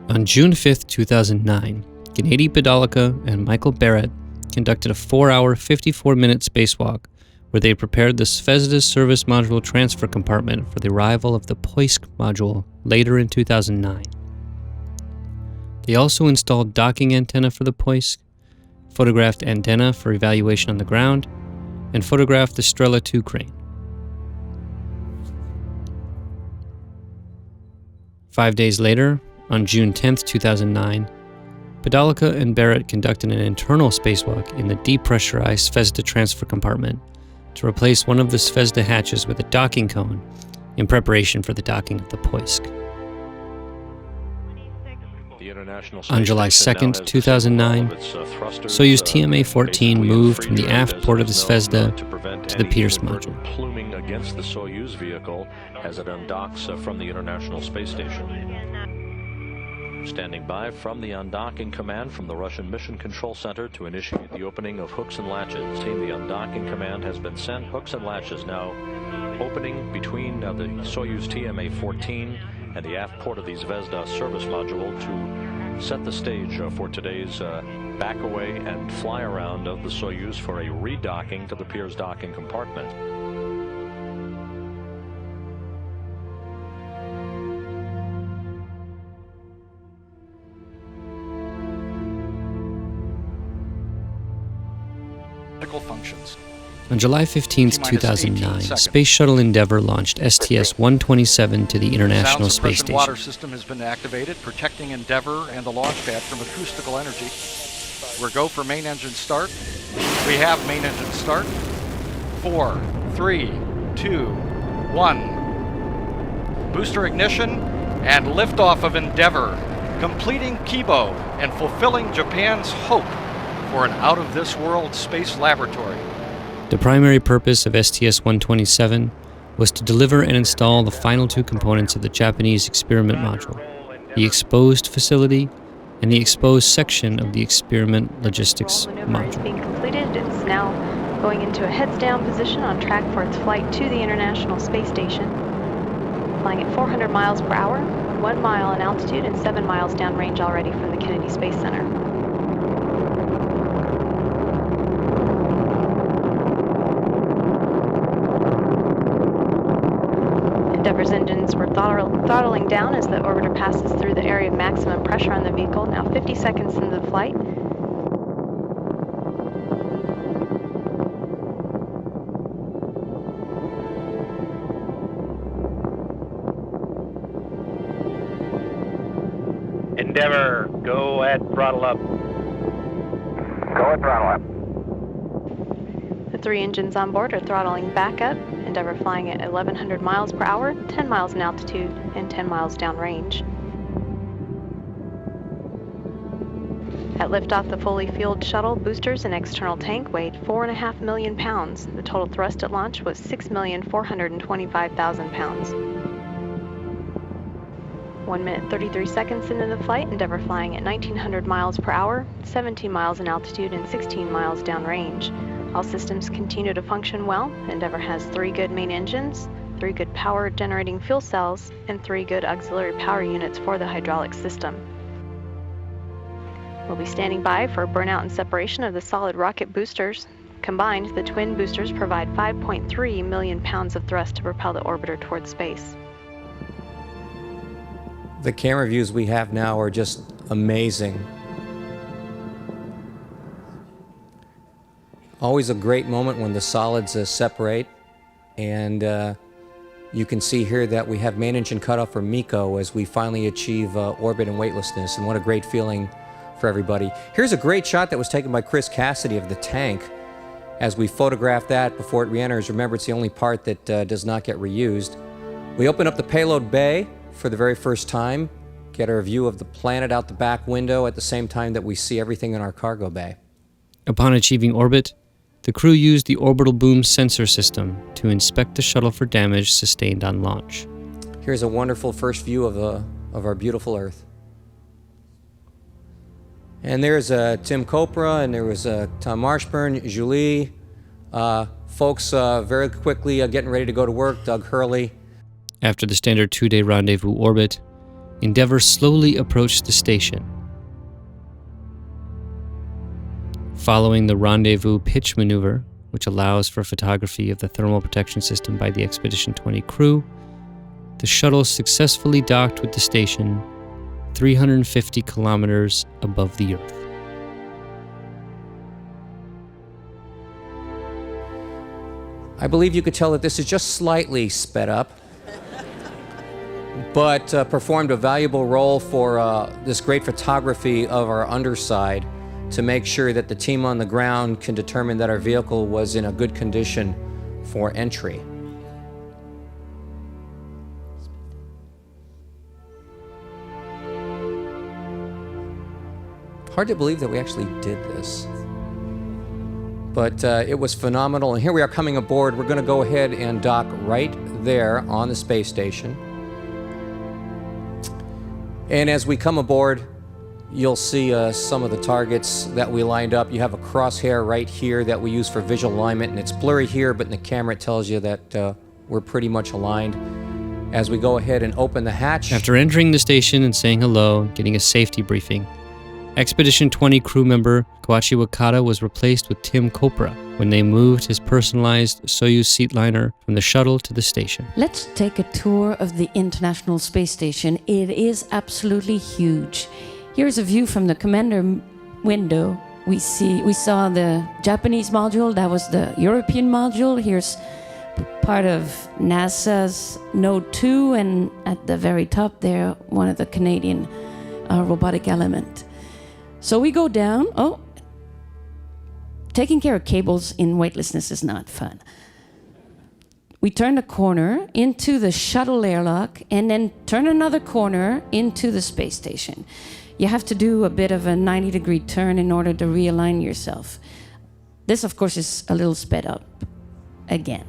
On June 5, 2009, Gennady Padalka and Michael Barrett conducted a 4-hour, 54-minute spacewalk where they prepared the Zvezda service module transfer compartment for the arrival of the Poisk module later in 2009. They also installed docking antenna for the Poisk, photographed antenna for evaluation on the ground, and photographed the Strela 2 crane. 5 days later, on June 10, 2009, Padalka and Barrett conducted an internal spacewalk in the depressurized Zvezda transfer compartment to replace one of the Zvezda hatches with a docking cone in preparation for the docking of the Poisk. On July 2, 2009, Soyuz TMA-14 moved from the aft port of the Zvezda to the Pirs module. Pluming against the Soyuz vehicle as it undocks from the International Space Station. Standing by from the undocking command from the Russian Mission Control Center to initiate the opening of hooks and latches. Team, the undocking command has been sent. Hooks and latches now opening between the Soyuz TMA-14 and the aft port of the Zvezda service module to set the stage for today's back away and fly around of the Soyuz for a redocking to the Pirs docking compartment. Functions. On July 15, 2009, Space Shuttle Endeavor launched STS-127 to the International Space Station. Water system has been activated, protecting Endeavor and the launch pad from acoustical energy. We're go for main engine start. We have main engine start. 4, 3, 2, 1. Booster ignition and liftoff of Endeavor, completing Kibo and fulfilling Japan's hope for an out-of-this-world space laboratory. The primary purpose of STS-127 was to deliver and install the final two components of the Japanese experiment module, the exposed facility and the exposed section of the experiment logistics module. Is being completed. It's now going into a heads-down position on track for its flight to the International Space Station, flying at 400 miles per hour, 1 mile in altitude and 7 miles downrange already from the Kennedy Space Center. Endeavor's engines were throttling down as the orbiter passes through the area of maximum pressure on the vehicle, now 50 seconds into the flight. Endeavor, go at throttle up. Go at throttle up. The 3 engines on board are throttling back up. Endeavor flying at 1,100 miles per hour, 10 miles in altitude, and 10 miles downrange. At liftoff, the fully fueled shuttle, boosters, and external tank weighed 4.5 million pounds. The total thrust at launch was 6,425,000 pounds. 1 minute 33 seconds into the flight, Endeavor flying at 1,900 miles per hour, 17 miles in altitude, and 16 miles downrange. All systems continue to function well. Endeavor has 3 good main engines, 3 good power generating fuel cells, and 3 good auxiliary power units for the hydraulic system. We'll be standing by for burnout and separation of the solid rocket boosters. Combined, the twin boosters provide 5.3 million pounds of thrust to propel the orbiter towards space. The camera views we have now are just amazing. Always a great moment when the solids separate, and you can see here that we have main engine cutoff for MECO as we finally achieve orbit and weightlessness, and what a great feeling for everybody. Here's a great shot that was taken by Chris Cassidy of the tank as we photograph that before it re-enters. Remember, it's the only part that does not get reused. We open up the payload bay for the very first time, get our view of the planet out the back window at the same time that we see everything in our cargo bay. Upon achieving orbit, the crew used the orbital boom sensor system to inspect the shuttle for damage sustained on launch. Here's a wonderful first view of our beautiful Earth. And there's Tim Copra, and there was Tom Marshburn, Julie, folks very quickly getting ready to go to work, Doug Hurley. After the standard 2-day rendezvous orbit, Endeavor slowly approached the station. Following the rendezvous pitch maneuver, which allows for photography of the thermal protection system by the Expedition 20 crew, the shuttle successfully docked with the station 350 kilometers above the Earth. I believe you could tell that this is just slightly sped up, but performed a valuable role for this great photography of our underside to make sure that the team on the ground can determine that our vehicle was in a good condition for entry. Hard to believe that we actually did this. But it was phenomenal, and here we are coming aboard. We're going to go ahead and dock right there on the space station. And as we come aboard, you'll see some of the targets that we lined up. You have a crosshair right here that we use for visual alignment, and it's blurry here, but in the camera it tells you that we're pretty much aligned. As we go ahead and open the hatch. After entering the station and saying hello, getting a safety briefing, Expedition 20 crew member Koichi Wakata was replaced with Tim Kopra when they moved his personalized Soyuz seatliner from the shuttle to the station. Let's take a tour of the International Space Station. It is absolutely huge. Here's a view from the commander window. We saw the Japanese module, that was the European module. Here's part of NASA's Node 2, and at the very top there, one of the Canadian robotic element. So we go down. Oh, taking care of cables in weightlessness is not fun. We turn a corner into the shuttle airlock and then turn another corner into the space station. You have to do a bit of a 90-degree turn in order to realign yourself. This, of course, is a little sped up again.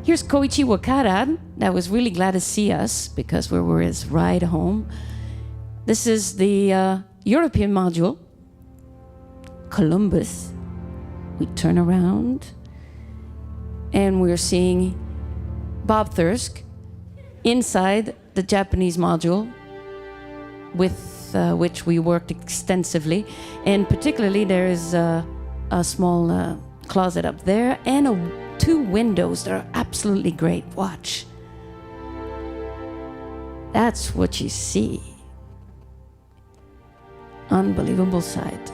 Here's Koichi Wakata, that was really glad to see us because we were his ride home. This is the European module, Columbus. We turn around and we're seeing Bob Thirsk inside the Japanese module with which we worked extensively. And particularly there is a small closet up there and two windows that are absolutely great. Watch. That's what you see. Unbelievable sight.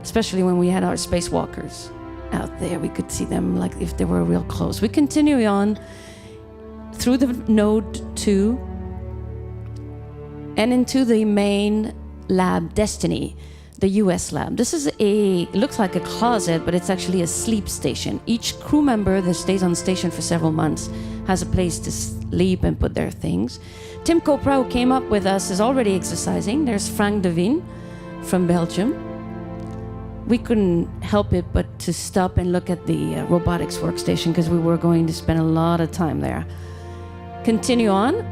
Especially when we had our spacewalkers out there. We could see them like if they were real close. We continue on through the Node 2 and into the main lab, Destiny, the US lab. This is it looks like a closet, but it's actually a sleep station. Each crew member that stays on station for several months has a place to sleep and put their things. Tim Kopra, who came up with us, is already exercising. There's Frank Devine from Belgium. We couldn't help it but to stop and look at the robotics workstation because we were going to spend a lot of time there. Continue on,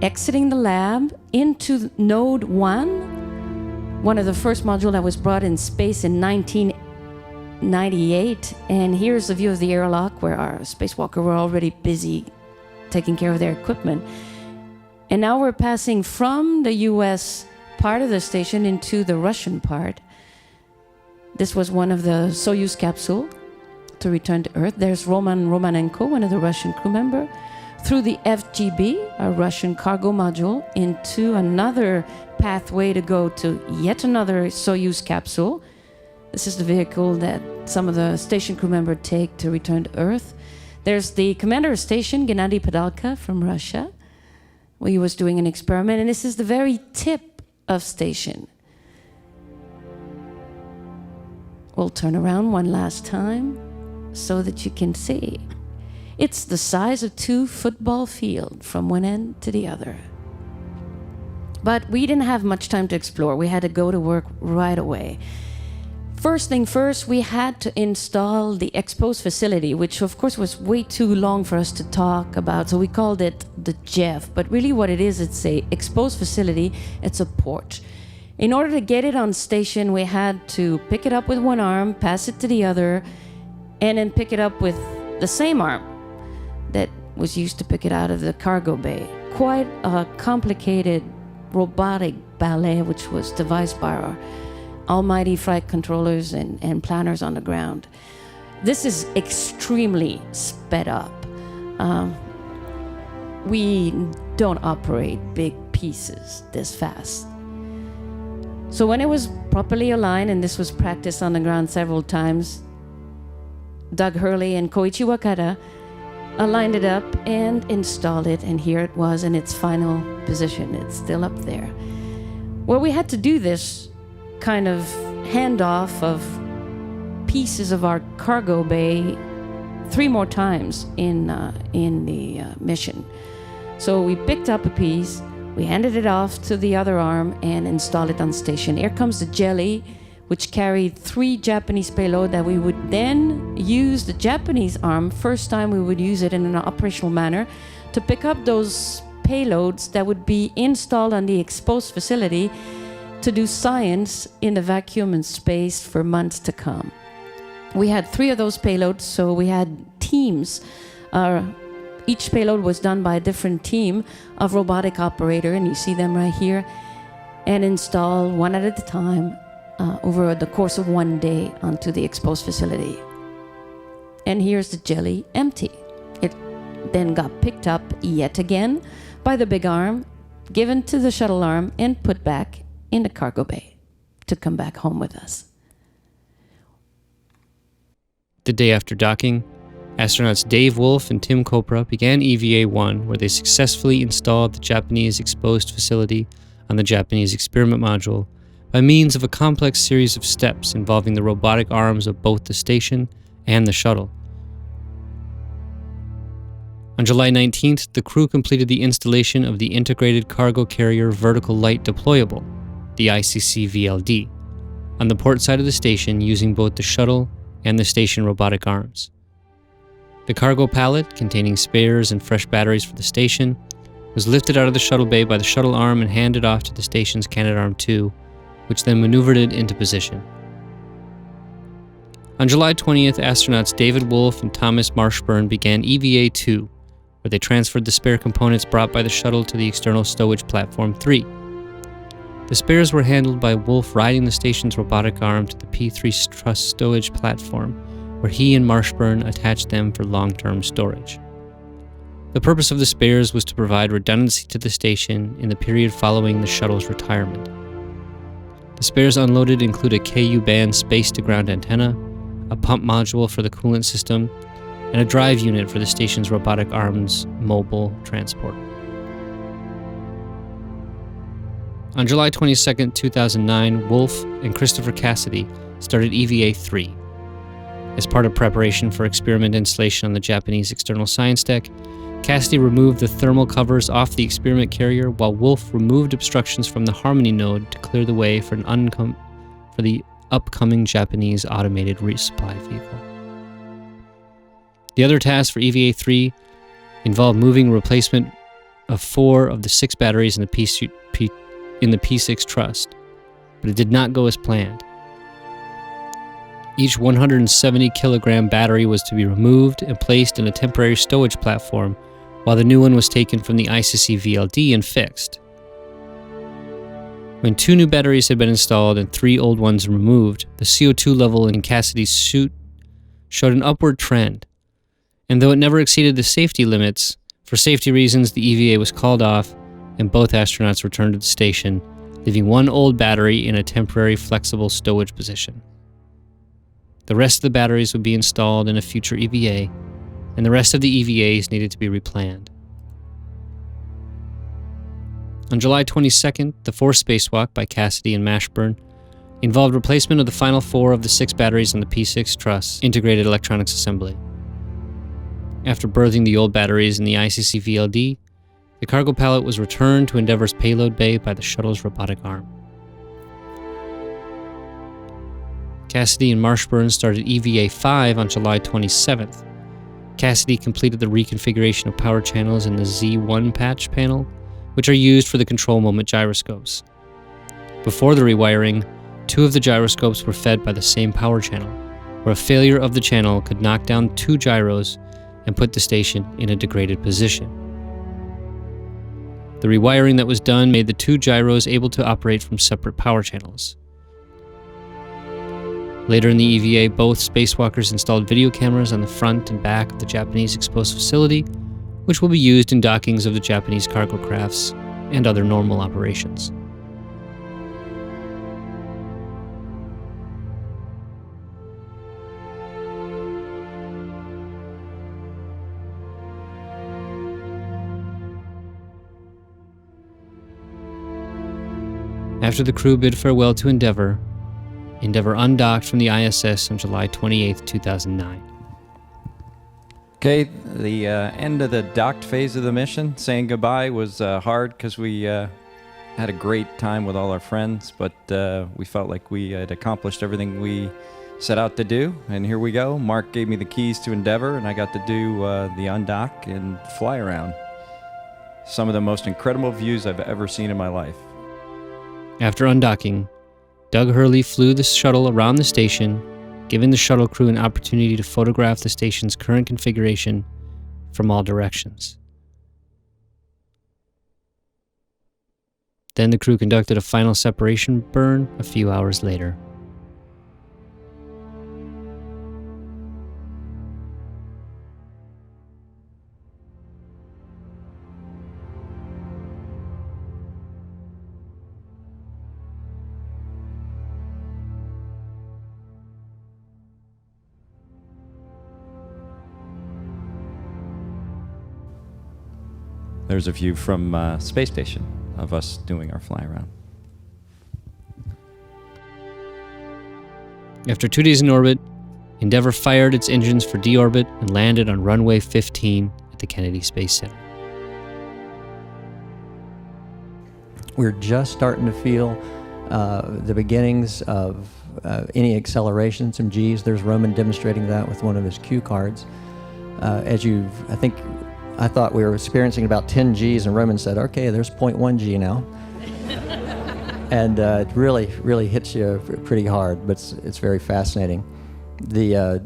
exiting the lab into Node 1, one of the first modules that was brought in space in 1998. And here's the view of the airlock where our spacewalker were already busy taking care of their equipment. And now we're passing from the US part of the station into the Russian part. This was one of the Soyuz capsule to return to Earth. There's Roman Romanenko, one of the Russian crew member, through the FGB, a Russian cargo module, into another pathway to go to yet another Soyuz capsule. This is the vehicle that some of the station crew members take to return to Earth. There's the commander of station, Gennady Padalka from Russia, where he was doing an experiment, and this is the very tip of station. We'll turn around one last time so that you can see. It's the size of 2 football fields from one end to the other. But we didn't have much time to explore. We had to go to work right away. First thing first, we had to install the exposed facility, which of course was way too long for us to talk about, so we called it the JEF. But really what it is, it's a exposed facility, it's a porch. In order to get it on station, we had to pick it up with one arm, pass it to the other, and then pick it up with the same arm that was used to pick it out of the cargo bay. Quite a complicated robotic ballet, which was devised by our almighty flight controllers and planners on the ground. This is extremely sped up. We don't operate big pieces this fast. So when it was properly aligned, and this was practiced on the ground several times, Doug Hurley and Koichi Wakata aligned it up and installed it, and here it was in its final position. It's still up there. Well, we had to do this kind of handoff of pieces of our cargo bay 3 more times in the mission. So we picked up a piece, we handed it off to the other arm and installed it on station. Here comes the Jelly, which carried 3 Japanese payload that we would then use the Japanese arm, first time we would use it in an operational manner, to pick up those payloads that would be installed on the exposed facility to do science in the vacuum and space for months to come. We had 3 of those payloads, so we had teams. Each payload was done by a different team of robotic operator, and you see them right here, and installed one at a time over the course of 1 day onto the exposed facility. And here's the Jelly empty. It then got picked up yet again by the big arm, given to the shuttle arm, and put back in the cargo bay to come back home with us. The day after docking, astronauts Dave Wolf and Tim Kopra began EVA-1, where they successfully installed the Japanese exposed facility on the Japanese experiment module by means of a complex series of steps involving the robotic arms of both the station and the shuttle. On July 19th, the crew completed the installation of the Integrated Cargo Carrier Vertical Light Deployable, the ICC-VLD, on the port side of the station using both the shuttle and the station robotic arms. The cargo pallet, containing spares and fresh batteries for the station, was lifted out of the shuttle bay by the shuttle arm and handed off to the station's Canadarm2, which then maneuvered it into position. On July 20th, astronauts David Wolf and Thomas Marshburn began EVA-2, where they transferred the spare components brought by the shuttle to the external stowage platform 3. The spares were handled by Wolf riding the station's robotic arm to the P3 truss stowage platform, where he and Marshburn attached them for long-term storage. The purpose of the spares was to provide redundancy to the station in the period following the shuttle's retirement. The spares unloaded include a KU-band space-to-ground antenna, a pump module for the coolant system, and a drive unit for the station's robotic arms mobile transport. On July 22, 2009, Wolf and Christopher Cassidy started EVA-3. As part of preparation for experiment installation on the Japanese external science deck, Cassidy removed the thermal covers off the experiment carrier, while Wolf removed obstructions from the Harmony node to clear the way for the upcoming Japanese automated resupply vehicle. The other tasks for EVA-3 involved moving a replacement of 4 of the 6 batteries in the P6 truss, but it did not go as planned. Each 170-kilogram battery was to be removed and placed in a temporary stowage platform, while the new one was taken from the ICC-VLD and fixed. When 2 new batteries had been installed and 3 old ones removed, the CO2 level in Cassidy's suit showed an upward trend, and though it never exceeded the safety limits, for safety reasons the EVA was called off and both astronauts returned to the station, leaving 1 old battery in a temporary flexible stowage position. The rest of the batteries would be installed in a future EVA, and the rest of the EVAs needed to be replanned. On July 22nd, the 4th spacewalk by Cassidy and Mashburn involved replacement of the final 4 of the 6 batteries on the P6 truss integrated electronics assembly. After berthing the old batteries in the ICC-VLD, the cargo pallet was returned to Endeavor's payload bay by the shuttle's robotic arm. Cassidy and Marshburn started EVA-5 on July 27th. Cassidy completed the reconfiguration of power channels in the Z1 patch panel, which are used for the control moment gyroscopes. Before the rewiring, 2 of the gyroscopes were fed by the same power channel, where a failure of the channel could knock down 2 gyros and put the station in a degraded position. The rewiring that was done made the two gyros able to operate from separate power channels. Later in the EVA, both spacewalkers installed video cameras on the front and back of the Japanese exposed facility, which will be used in dockings of the Japanese cargo crafts and other normal operations. After the crew bid farewell to Endeavor, Endeavor undocked from the ISS on July 28, 2009. Okay, the end of the docked phase of the mission, saying goodbye, was hard because we had a great time with all our friends, but we felt like we had accomplished everything we set out to do, and here we go. Mark gave me the keys to Endeavor, and I got to do the undock and fly around. Some of the most incredible views I've ever seen in my life. After undocking, Doug Hurley flew the shuttle around the station, giving the shuttle crew an opportunity to photograph the station's current configuration from all directions. Then the crew conducted a final separation burn a few hours later. There's a view from Space Station of us doing our fly around. After 2 days in orbit, Endeavour fired its engines for deorbit and landed on runway 15 at the Kennedy Space Center. We're just starting to feel the beginnings of any acceleration, some G's. There's Roman demonstrating that with one of his cue cards. I thought we were experiencing about 10 G's, and Roman said, okay, there's 0.1 G now. And it really hits you pretty hard, but it's very fascinating. The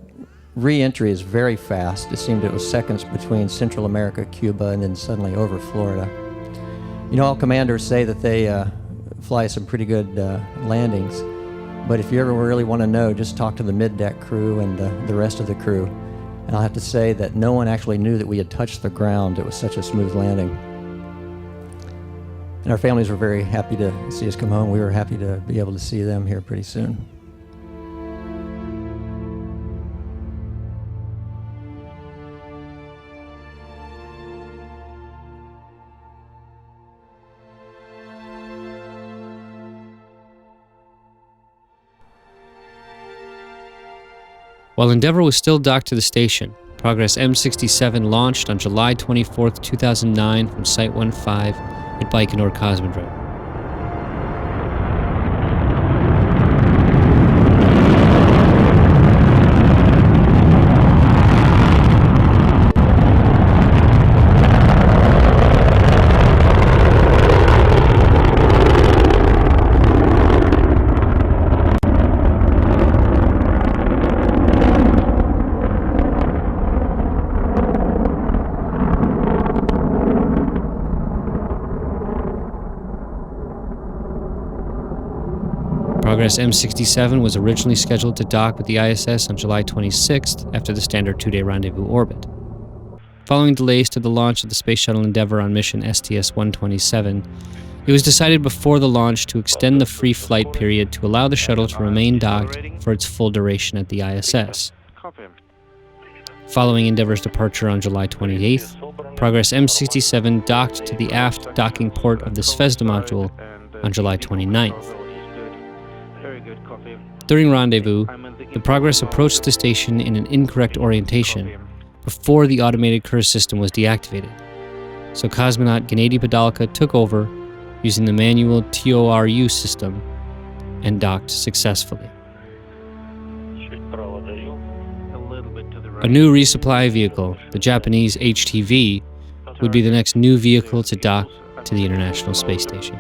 re-entry is very fast. It seemed it was seconds between Central America, Cuba, and then suddenly over Florida. You know, all commanders say that they fly some pretty good landings, but if you ever really want to know, just talk to the mid-deck crew and the rest of the crew. And I'll have to say that no one actually knew that we had touched the ground. It was such a smooth landing. And our families were very happy to see us come home. We were happy to be able to see them here pretty soon. While Endeavour was still docked to the station, Progress M67 launched on July 24, 2009 from Site 15 at Baikonur Cosmodrome. Progress M67 was originally scheduled to dock with the ISS on July 26th after the standard 2-day rendezvous orbit. Following delays to the launch of the Space Shuttle Endeavor on mission STS-127, it was decided before the launch to extend the free flight period to allow the shuttle to remain docked for its full duration at the ISS. Following Endeavor's departure on July 28th, Progress M67 docked to the aft docking port of the Zvezda module on July 29th. During rendezvous, the Progress approached the station in an incorrect orientation before the automated Pirs system was deactivated, so cosmonaut Gennady Padalka took over using the manual TORU system and docked successfully. A new resupply vehicle, the Japanese HTV, would be the next new vehicle to dock to the International Space Station.